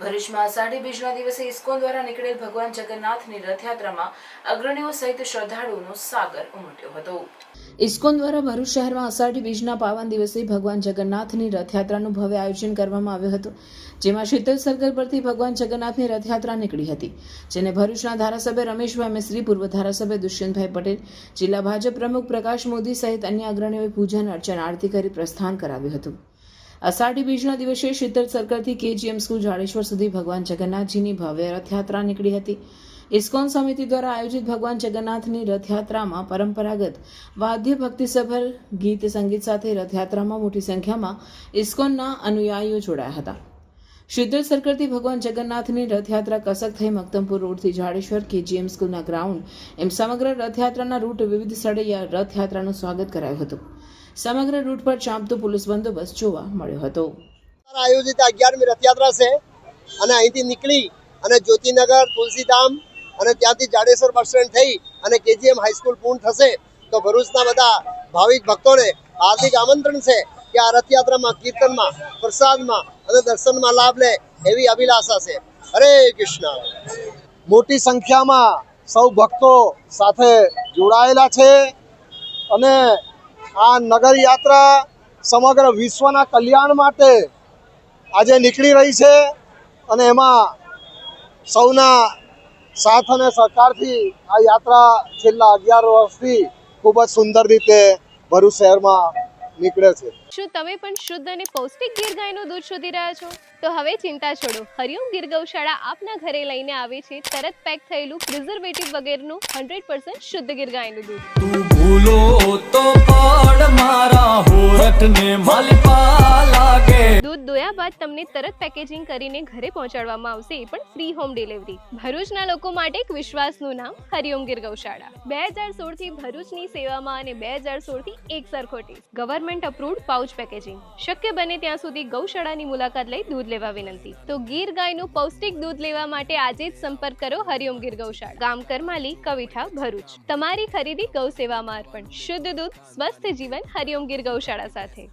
ભરૂચમાં અષાઢી બીજના દિવસે ઇસ્કોન દ્વારા નીકળેલ ભગવાન જગન્નાથની રથયાત્રામાં અગ્રણીઓ સહિત શ્રદ્ધાળુઓનો સાગર ઉમટ્યો હતો। ઇસ્કોન દ્વારા ભરૂચ શહેરમાં અષાઢી બીજના પાવન દિવસે ભગવાન જગન્નાથની રથયાત્રાનું ભવ્ય આયોજન કરવામાં આવ્યું હતું, જેમાં શીતલ સર્કલ પરથી ભગવાન જગન્નાથની રથયાત્રા નીકળી હતી, જેને ભરૂચના ધારાસભ્ય રમેશભાઈ મિસ્ત્રી, પૂર્વ ધારાસભ્ય દુષ્યંતભાઈ પટેલ, જિલ્લા ભાજપ પ્રમુખ પ્રકાશ મોદી સહિત અન્ય અગ્રણીઓએ પૂજન અર્ચન આરતી કરી પ્રસ્થાન કરાવ્યું હતું। અષાઢી બીજના દિવસે શીતલ સર્કલથી કેજીએમ સ્કૂલ જાડેશ્વર સુધી ભગવાન જગન્નાથજીની ભવ્ય રથયાત્રા નીકળી હતી। ઇસ્કોન સમિતિ દ્વારા આયોજિત ભગવાન જગન્નાથની રથયાત્રામાં પરંપરાગત વાદ્ય ભક્તિસભર ગીત સંગીત સાથે રથયાત્રામાં મોટી સંખ્યામાં ઇસ્કોનના અનુયાયીઓ જોડાયા હતા। શીતલ સર્કલથી ભગવાન જગન્નાથની રથયાત્રા કસક થઈ મક્તમપુર રોડથી જાડેશ્વર કેજીએમ સ્કૂલના ગ્રાઉન્ડ એમ સમગ્ર રથયાત્રાના રૂટ વિવિધ સ્થળે રથયાત્રાનું સ્વાગત કરાયું હતું। સમગ્ર રૂટ પર ચાંપતો પોલીસ બંદોબસ્ત જોવા મળ્યો હતો। આયોજિત 11મી રથયાત્રા છે અને અહીંથી નીકળી અને જ્યોતિનગર, તુલસીધામ અને ત્યાંથી જાડેશ્વર બસ સ્ટેન્ડ થઈ અને કેજીએમ હાઈસ્કૂલ પૂર્ણ થશે તો ભરૂચના બધા ભાવિક ભક્તોને હાર્દિક આમંત્રણ છે કે આ રથયાત્રામાં, કીર્તનમાં, પ્રસાદમાં અને દર્શનમાં લાભ લે એવી અભિલાષા છે। હરે કૃષ્ણ। મોટી સંખ્યામાં સૌ ભક્તો સાથે જોડાયેલા છે અને આ નગર યાત્રા સમગ્ર વિશ્વના કલ્યાણ માટે આજે નીકળી રહી છે અને એમાં સૌના સાથ અને સહકારથી આ યાત્રા છેલ્લા 11 વર્ષથી ખૂબ જ સુંદર રીતે ભરૂચ શહેરમાં નીકળે છે। શું તમે પણ શુદ્ધ અને પૌષ્ટિક ગીર ગાયનું દૂધ શોધી રહ્યા છો? તો હવે ચિંતા છોડો, હરિઓમ ગીર ગૌશાળા આપના ઘરે લઈને આવે છે તરત પેક થયેલું પ્રિઝર્વેટિવ વગરનું 100% શુદ્ધ ગીર ગાયનું દૂધ। તું ભૂલો તો પડ મારા હોરઠને માલપા લાગે। દૂધ દોયા બાદ તમને તરત પેકેજિંગ કરીને ઘરે પહોંચાડવામાં આવશે, એ પણ ફ્રી હોમ ડિલિવરી। ભરૂચના લોકો માટે એક વિશ્વાસનું નામ હરિઓમ ગીર ગૌશાળા। 2016 થી ભરૂચની સેવામાં અને 2016 થી એક સરખો test, government approved pouch packaging. શક્ય બને ત્યાં સુધી ગૌશાળાની મુલાકાત લઈ દૂધ લેવા વિનંતી। તો ગીર ગાયનું પૌષ્ટિક દૂધ લેવા માટે આજે જ સંપર્ક કરો હરિઓમ ગીર ગૌશાળા, ગામ કરમાલી, કવિઠા, ભરૂચ। તમારી ખરીદી ગૌ સેવામાં અર્પણ। શુદ્ધ દૂધ, સ્વસ્થ જીવન, હરિઓમ ગીર ગૌશાળા સાથે।